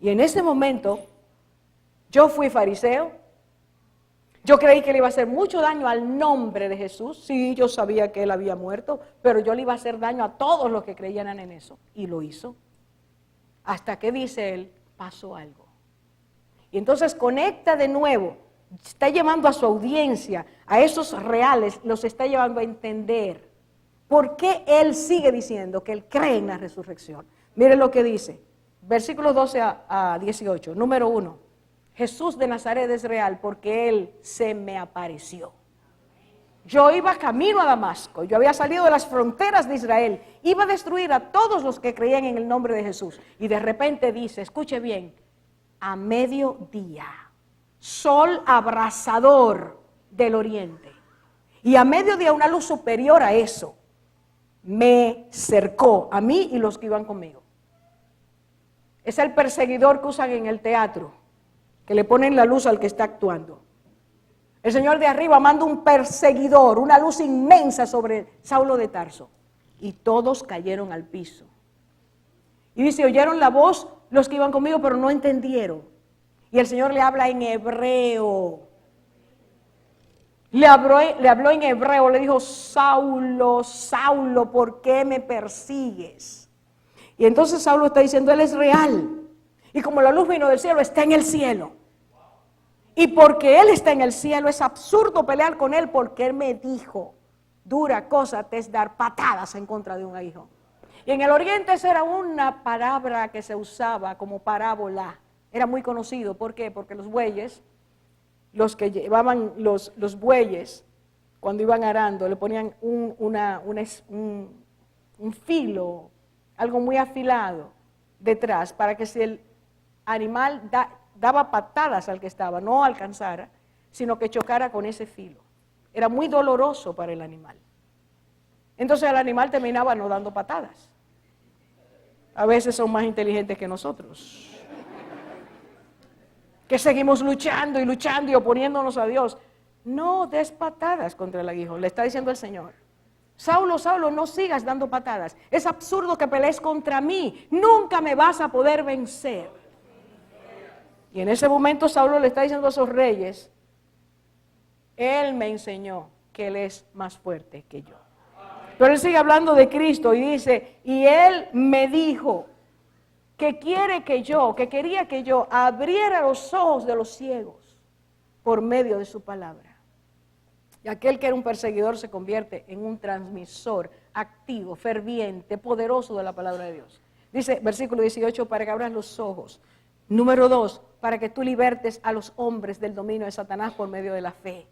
Y en ese momento, yo fui fariseo. Yo creí que le iba a hacer mucho daño al nombre de Jesús. Sí, yo sabía que Él había muerto, pero yo le iba a hacer daño a todos los que creyeran en eso. Y lo hizo. Hasta que dice Él, pasó algo. Y entonces conecta de nuevo. Está llevando a su audiencia, a esos reales, los está llevando a entender por qué Él sigue diciendo que Él cree en la resurrección. Mire lo que dice, versículos 12 a 18. Número 1, Jesús de Nazaret es real porque Él se me apareció. Yo iba camino a Damasco, yo había salido de las fronteras de Israel, iba a destruir a todos los que creían en el nombre de Jesús. Y de repente dice, escuche bien, a mediodía, sol abrasador del oriente. Y a mediodía una luz superior a eso me cercó, a mí y los que iban conmigo. Es el perseguidor que usan en el teatro, que le ponen la luz al que está actuando. El Señor de arriba manda un perseguidor, una luz inmensa sobre Saulo de Tarso. Y todos cayeron al piso. Y dice, oyeron la voz los que iban conmigo, pero no entendieron. Y el Señor le habla en hebreo. Le habló en hebreo, le dijo, Saulo, Saulo, ¿por qué me persigues? Y entonces Saulo está diciendo, Él es real. Y como la luz vino del cielo, está en el cielo. Y porque Él está en el cielo, es absurdo pelear con Él porque Él me dijo, dura cosa te es dar patadas en contra de un aguijón. Y en el oriente esa era una palabra que se usaba como parábola. Era muy conocido. ¿Por qué? Porque los bueyes, los que llevaban los bueyes, cuando iban arando, le ponían un filo, algo muy afilado detrás, para que si el animal daba patadas al que estaba, no alcanzara, sino que chocara con ese filo. Era muy doloroso para el animal. Entonces el animal terminaba no dando patadas. A veces son más inteligentes que nosotros, que seguimos luchando y oponiéndonos a Dios. No des patadas contra el aguijón, le está diciendo el Señor. Saulo, Saulo, no sigas dando patadas. Es absurdo que pelees contra mí. Nunca me vas a poder vencer. Y en ese momento Saulo le está diciendo a esos reyes, Él me enseñó que Él es más fuerte que yo. Pero Él sigue hablando de Cristo y dice, y Él me dijo que quería que yo abriera los ojos de los ciegos por medio de su palabra. Y aquel que era un perseguidor se convierte en un transmisor activo, ferviente, poderoso de la palabra de Dios. Dice, versículo 18, para que abras los ojos. Número 2, para que tú libertes a los hombres del dominio de Satanás por medio de la fe.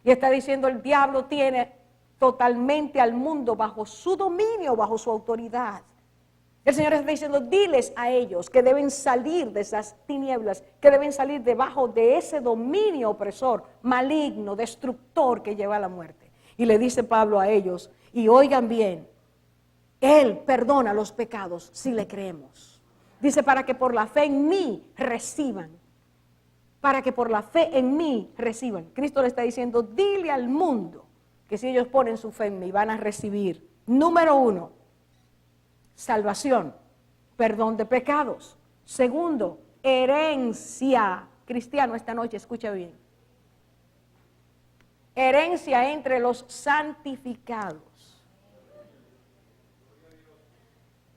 Y está diciendo, el diablo tiene totalmente al mundo bajo su dominio, bajo su autoridad. El Señor está diciendo, diles a ellos que deben salir de esas tinieblas, que deben salir debajo de ese dominio opresor, maligno, destructor que lleva a la muerte. Y le dice Pablo a ellos, y oigan bien, Él perdona los pecados si le creemos. Dice, para que por la fe en mí reciban. Para que por la fe en mí reciban. Cristo le está diciendo, dile al mundo que si ellos ponen su fe en mí van a recibir. Número 1, salvación, perdón de pecados. Segundo, herencia. Cristiano, esta noche, escucha bien. Herencia entre los santificados.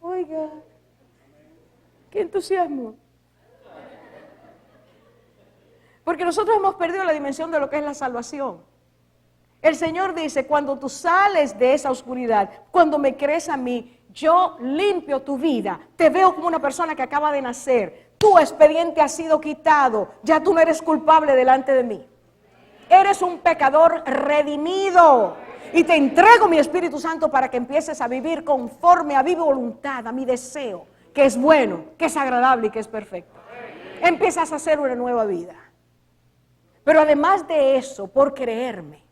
Oiga. ¡Qué entusiasmo! Porque nosotros hemos perdido la dimensión de lo que es la salvación. El Señor dice, cuando tú sales de esa oscuridad, cuando me crees a mí, yo limpio tu vida. Te veo como una persona que acaba de nacer. Tu expediente ha sido quitado. Ya tú no eres culpable delante de mí. Eres un pecador redimido. Y te entrego mi Espíritu Santo para que empieces a vivir conforme a mi voluntad, a mi deseo, que es bueno, que es agradable y que es perfecto. Empiezas a hacer una nueva vida. Pero además de eso, por creerme,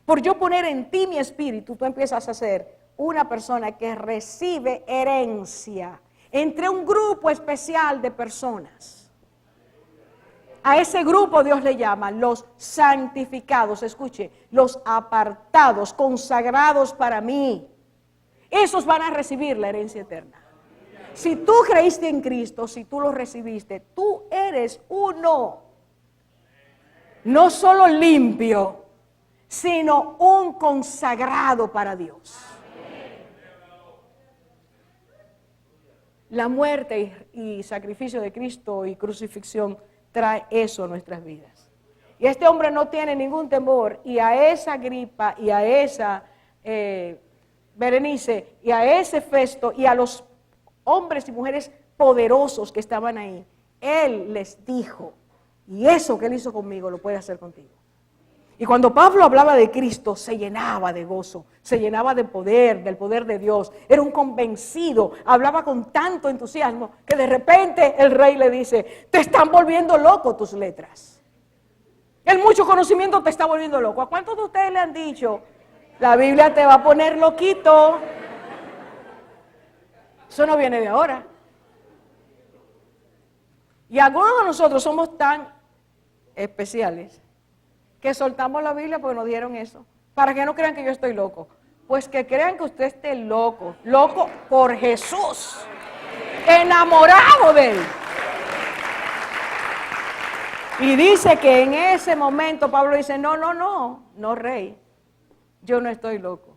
por yo poner en ti mi espíritu, tú empiezas a ser una persona que recibe herencia entre un grupo especial de personas. A ese grupo Dios le llama los santificados, escuche, los apartados, consagrados para mí. Esos van a recibir la herencia eterna. Si tú creíste en Cristo, si tú lo recibiste, tú eres uno. No solo limpio, sino un consagrado para Dios. La muerte y sacrificio de Cristo y crucifixión trae eso a nuestras vidas. Y este hombre no tiene ningún temor, y a esa Agripa y a esa Berenice y a ese Festo y a los hombres y mujeres poderosos que estaban ahí, Él les dijo, y eso que Él hizo conmigo lo puede hacer contigo. Y cuando Pablo hablaba de Cristo, se llenaba de gozo, se llenaba de poder, del poder de Dios. Era un convencido, hablaba con tanto entusiasmo que de repente el rey le dice, te están volviendo loco tus letras. El mucho conocimiento te está volviendo loco. ¿A cuántos de ustedes le han dicho, la Biblia te va a poner loquito? Eso no viene de ahora. Y algunos de nosotros somos tan especiales que soltamos la Biblia porque nos dieron eso. Para que no crean que yo estoy loco. Pues que crean que usted esté loco. Loco por Jesús. Enamorado de Él. Y dice que en ese momento Pablo dice, no rey. Yo no estoy loco.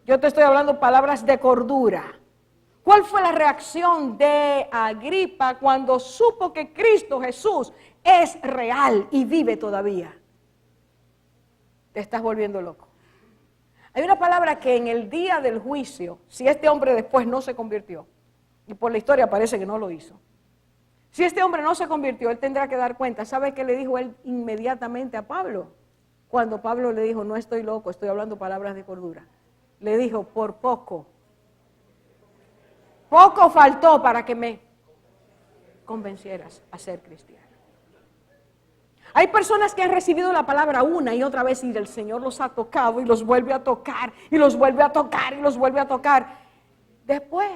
Yo te estoy hablando palabras de cordura. ¿Cuál fue la reacción de Agripa cuando supo que Cristo Jesús es real y vive todavía? Te estás volviendo loco. Hay una palabra que en el día del juicio, si este hombre después no se convirtió, y por la historia parece que no lo hizo, si este hombre no se convirtió, él tendrá que dar cuenta. ¿Sabe qué le dijo él inmediatamente a Pablo? Cuando Pablo le dijo, no estoy loco, estoy hablando palabras de cordura. Le dijo, por poco faltó para que me convencieras a ser cristiano. Hay personas que han recibido la palabra una y otra vez y el Señor los ha tocado y los vuelve a tocar y los vuelve a tocar y los vuelve a tocar. Después,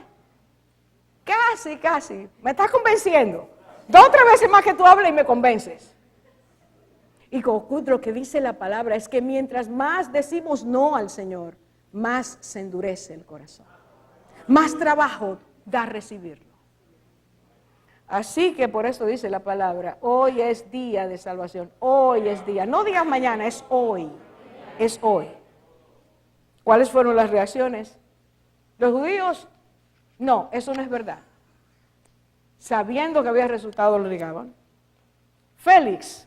casi, me estás convenciendo. 2 o 3 veces más que tú hablas y me convences. Y lo que dice la palabra es que mientras más decimos no al Señor, más se endurece el corazón. Más trabajo da recibirlo. Así que por eso dice la palabra, hoy es día de salvación, hoy es día, no digas mañana, es hoy, es hoy. ¿Cuáles fueron las reacciones? Los judíos, no, eso no es verdad. Sabiendo que había resultado lo negaban. Félix,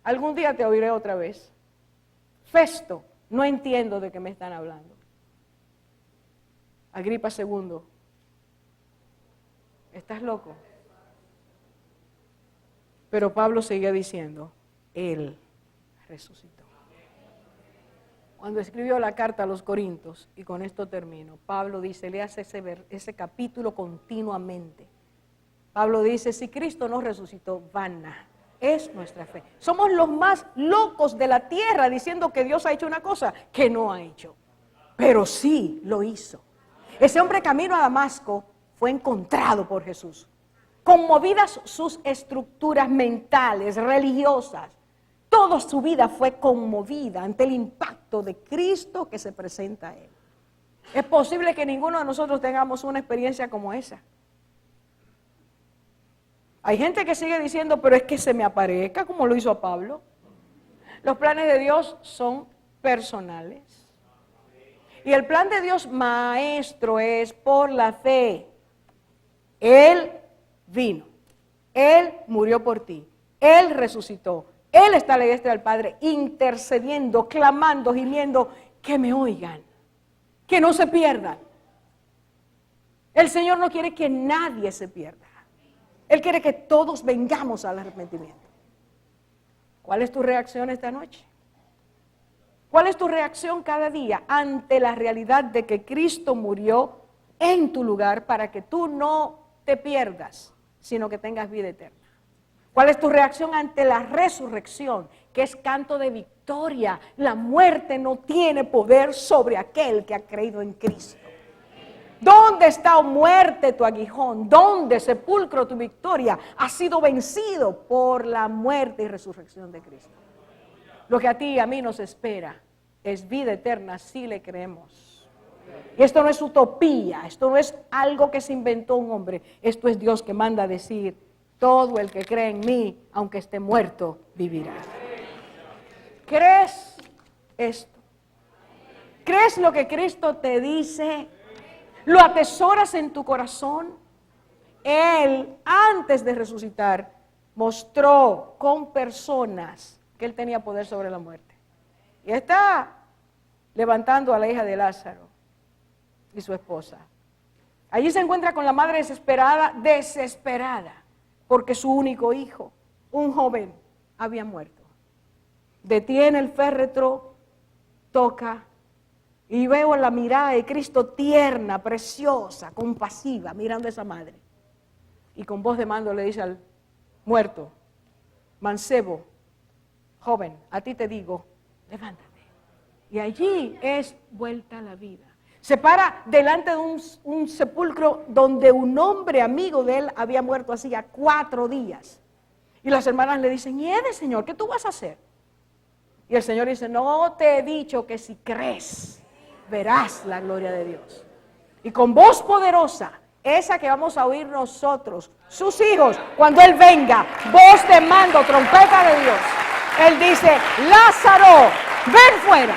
algún día te oiré otra vez. Festo, no entiendo de qué me están hablando. Agripa II, ¿estás loco? Pero Pablo seguía diciendo, Él resucitó. Cuando escribió la carta a los Corintios, y con esto termino, Pablo dice, leas ese capítulo continuamente. Pablo dice, si Cristo no resucitó, vana es nuestra fe. Somos los más locos de la tierra diciendo que Dios ha hecho una cosa que no ha hecho. Pero sí lo hizo. Ese hombre camino a Damasco fue encontrado por Jesús. Conmovidas sus estructuras mentales, religiosas, toda su vida fue conmovida ante el impacto de Cristo que se presenta a él. Es posible que ninguno de nosotros tengamos una experiencia como esa. Hay gente que sigue diciendo, pero es que se me aparezca como lo hizo a Pablo. Los planes de Dios son personales. Y el plan de Dios maestro es por la fe. Él vino, Él murió por ti, Él resucitó, Él está a la diestra del Padre, intercediendo, clamando, gimiendo, que me oigan, que no se pierdan. El Señor no quiere que nadie se pierda. Él quiere que todos vengamos al arrepentimiento. ¿Cuál es tu reacción esta noche? ¿Cuál es tu reacción cada día ante la realidad de que Cristo murió en tu lugar para que tú no te pierdas, sino que tengas vida eterna? ¿Cuál es tu reacción ante la resurrección, que es canto de victoria? La muerte no tiene poder sobre aquel que ha creído en Cristo. ¿Dónde está, oh muerte, tu aguijón? ¿Dónde, sepulcro, tu victoria? Ha sido vencido por la muerte y resurrección de Cristo. Lo que a ti y a mí nos espera es vida eterna si le creemos. Y esto no es utopía, esto no es algo que se inventó un hombre. Esto es Dios que manda a decir, todo el que cree en mí, aunque esté muerto, vivirá. ¿Crees esto? ¿Crees lo que Cristo te dice? ¿Lo atesoras en tu corazón? Él, antes de resucitar, mostró con personas que Él tenía poder sobre la muerte. Y está levantando a la hija de Lázaro y su esposa. Allí se encuentra con la madre desesperada, porque su único hijo, un joven, había muerto. Detiene el féretro, toca, y veo la mirada de Cristo tierna, preciosa, compasiva, mirando a esa madre. Y con voz de mando le dice al muerto, mancebo, joven, a ti te digo, levántate. Y allí es vuelta a la vida. Se para delante de un sepulcro donde un hombre amigo de él había muerto hacía 4 días. Y las hermanas le dicen, ¿y eres, Señor? ¿Qué tú vas a hacer? Y el Señor dice, no te he dicho que si crees, verás la gloria de Dios. Y con voz poderosa, esa que vamos a oír nosotros, sus hijos, cuando Él venga, voz de mando, trompeta de Dios. Él dice, Lázaro, ven fuera.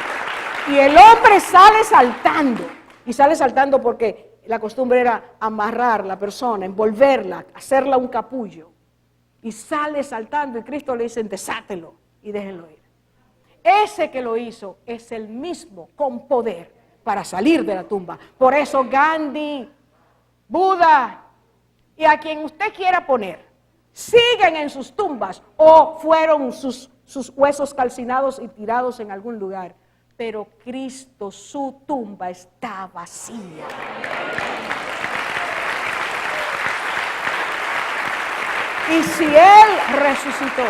Y el hombre sale saltando. Y sale saltando porque la costumbre era amarrar la persona, envolverla, hacerla un capullo. Y sale saltando y Cristo le dice, desátelo y déjenlo ir. Ese que lo hizo es el mismo con poder para salir de la tumba. Por eso Gandhi, Buda y a quien usted quiera poner, siguen en sus tumbas o fueron sus huesos calcinados y tirados en algún lugar. Pero Cristo, su tumba está vacía. Y si Él resucitó,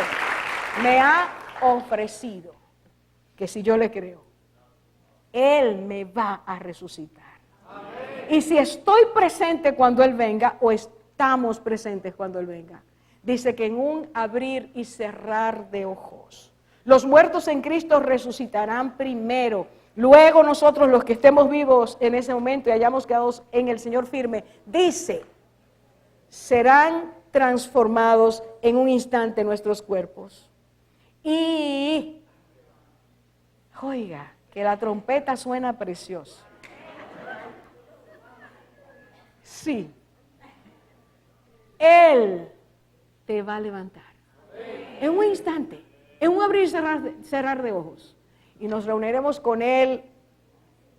me ha ofrecido que si yo le creo, Él me va a resucitar. Y si estoy presente cuando Él venga, o estamos presentes cuando Él venga, dice que en un abrir y cerrar de ojos, los muertos en Cristo resucitarán primero. Luego nosotros, los que estemos vivos en ese momento y hayamos quedado en el Señor firme, dice, serán transformados en un instante nuestros cuerpos. Y, oiga, que la trompeta suena precioso. Sí, Él te va a levantar. En un instante. En un abrir y cerrar de ojos. Y nos reuniremos con Él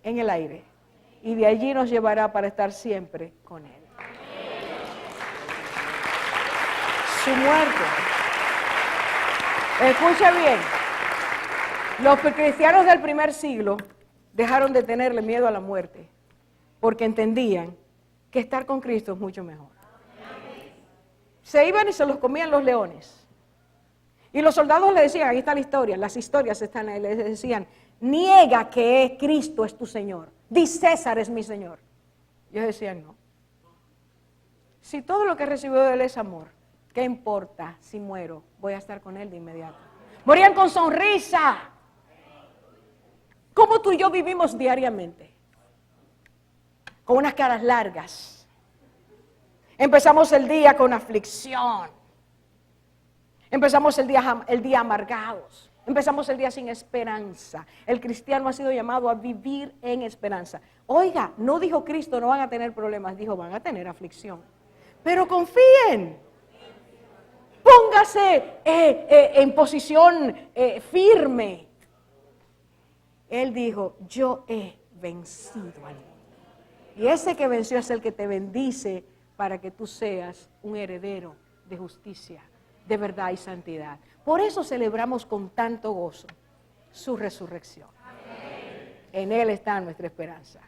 en el aire. Y de allí nos llevará para estar siempre con Él. Su muerte. Escucha bien. Los cristianos del primer siglo dejaron de tenerle miedo a la muerte. Porque entendían que estar con Cristo es mucho mejor. Se iban y se los comían los leones. Y los soldados le decían, ahí está la historia, las historias están ahí, le decían, niega que Cristo es tu Señor, di César es mi Señor. Y ellos decían, no. Si todo lo que recibió de Él es amor, ¿qué importa si muero? Voy a estar con Él de inmediato. Morían con sonrisa. ¿Cómo tú y yo vivimos diariamente? Con unas caras largas. Empezamos el día con aflicción. Empezamos el día amargados. Empezamos el día sin esperanza. El cristiano ha sido llamado a vivir en esperanza. Oiga, no dijo Cristo no van a tener problemas, dijo van a tener aflicción. Pero confíen. Póngase en posición firme. Él dijo, yo he vencido al mundo. Y ese que venció es el que te bendice para que tú seas un heredero de justicia, de verdad y santidad. Por eso celebramos con tanto gozo su resurrección. En Él está nuestra esperanza.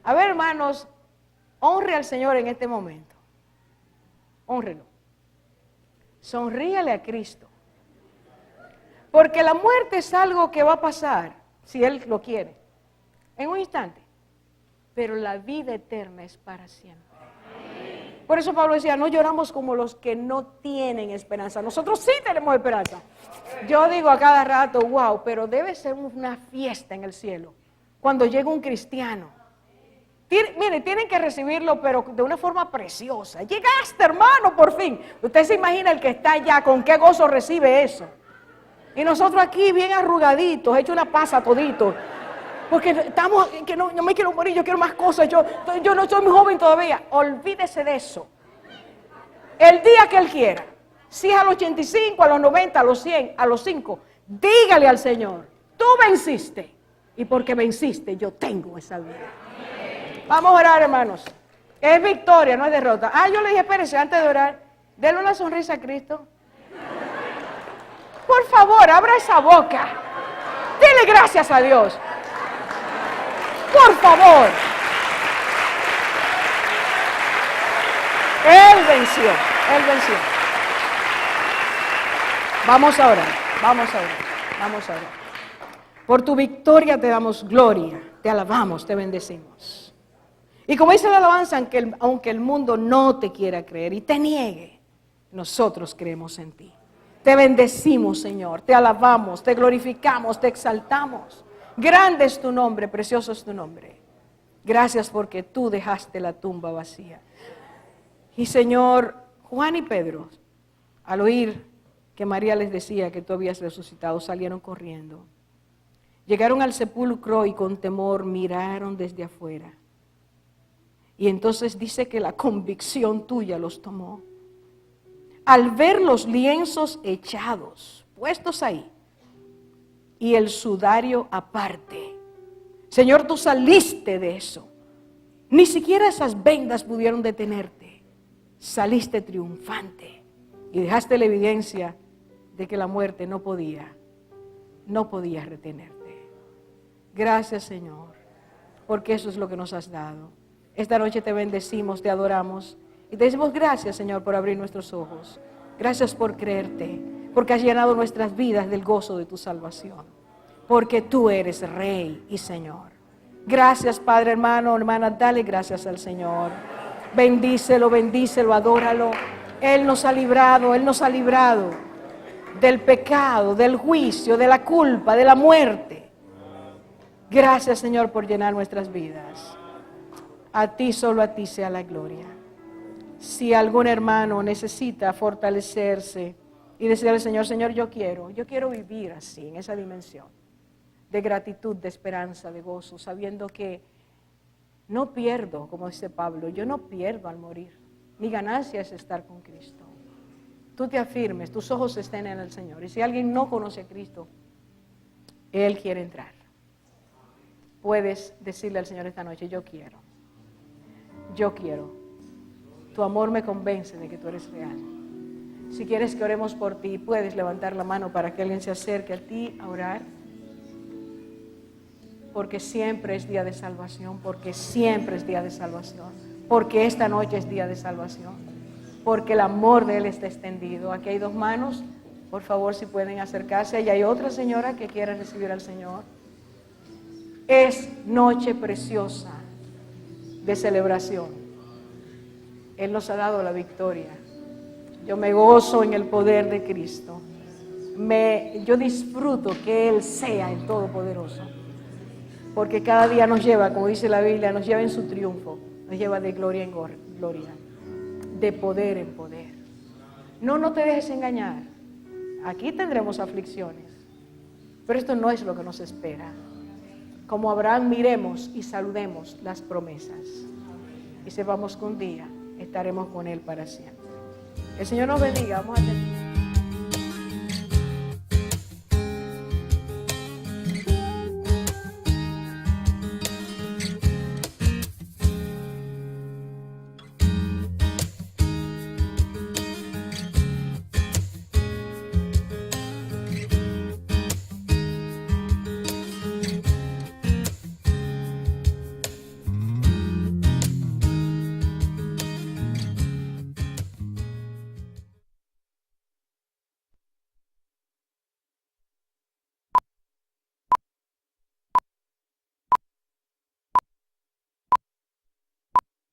A ver, hermanos, honre al Señor en este momento. Hónrelo. Sonríale a Cristo. Porque la muerte es algo que va a pasar, si Él lo quiere, en un instante. Pero la vida eterna es para siempre. Por eso Pablo decía, no lloramos como los que no tienen esperanza. Nosotros sí tenemos esperanza. Yo digo a cada rato, wow, pero debe ser una fiesta en el cielo. Cuando llega un cristiano. Mire, tienen que recibirlo, pero de una forma preciosa. Llegaste, hermano, por fin. Usted se imagina el que está allá, con qué gozo recibe eso. Y nosotros aquí bien arrugaditos, hecho una pasa toditos. Porque estamos, que no me quiero morir, yo quiero más cosas, yo no soy muy joven todavía. Olvídese de eso. El día que Él quiera, si es a los 85, a los 90, a los 100, a los 5, dígale al Señor, tú venciste. Y porque venciste, yo tengo esa vida. Vamos a orar, hermanos. Es victoria, no es derrota. Yo le dije, espérese, antes de orar, denle una sonrisa a Cristo. Por favor, abra esa boca. Dile gracias a Dios. Por favor. Él venció, Él venció. Vamos a orar, vamos a orar, vamos a orar. Por tu victoria te damos gloria, te alabamos, te bendecimos. Y como dice la alabanza, aunque el mundo no te quiera creer y te niegue, nosotros creemos en ti. Te bendecimos, Señor, te alabamos, te glorificamos, te exaltamos. Grande es tu nombre, precioso es tu nombre. Gracias porque tú dejaste la tumba vacía. Y Señor, Juan y Pedro, al oír que María les decía que tú habías resucitado, salieron corriendo. Llegaron al sepulcro y con temor miraron desde afuera. Y entonces dice que la convicción tuya los tomó. Al ver los lienzos echados, puestos ahí, y el sudario aparte. Señor, tú saliste de eso. Ni siquiera esas vendas pudieron detenerte. Saliste triunfante y dejaste la evidencia de que la muerte no podía retenerte. Gracias, Señor, porque eso es lo que nos has dado. Esta noche te bendecimos, te adoramos y te decimos gracias, Señor, por abrir nuestros ojos. Gracias por creerte, porque has llenado nuestras vidas del gozo de tu salvación, porque tú eres Rey y Señor. Gracias, Padre, hermano, hermana, dale gracias al Señor. Bendícelo, bendícelo, adóralo. Él nos ha librado del pecado, del juicio, de la culpa, de la muerte. Gracias, Señor, por llenar nuestras vidas. A ti, solo a ti sea la gloria. Si algún hermano necesita fortalecerse y decirle al Señor, Señor, yo quiero vivir así, en esa dimensión de gratitud, de esperanza, de gozo, sabiendo que no pierdo, como dice Pablo, yo no pierdo al morir. Mi ganancia es estar con Cristo. Tú te afirmes, tus ojos estén en el Señor. Y si alguien no conoce a Cristo, Él quiere entrar. Puedes decirle al Señor esta noche, yo quiero. Tu amor me convence de que tú eres real. Si quieres que oremos por ti, puedes levantar la mano para que alguien se acerque a ti a orar. Porque siempre es día de salvación, porque esta noche es día de salvación, porque el amor de Él está extendido. Aquí hay 2 manos, por favor, si pueden acercarse. Y hay otra señora que quiere recibir al Señor. Es noche preciosa de celebración. Él nos ha dado la victoria. Yo me gozo en el poder de Cristo. Yo disfruto que Él sea el Todopoderoso. Porque cada día nos lleva, como dice la Biblia, nos lleva en su triunfo, nos lleva de gloria en gloria, de poder en poder. No te dejes engañar. Aquí tendremos aflicciones, pero esto no es lo que nos espera. Como Abraham, miremos y saludemos las promesas y sepamos que un día estaremos con Él para siempre. El Señor nos bendiga. Vamos a terminar.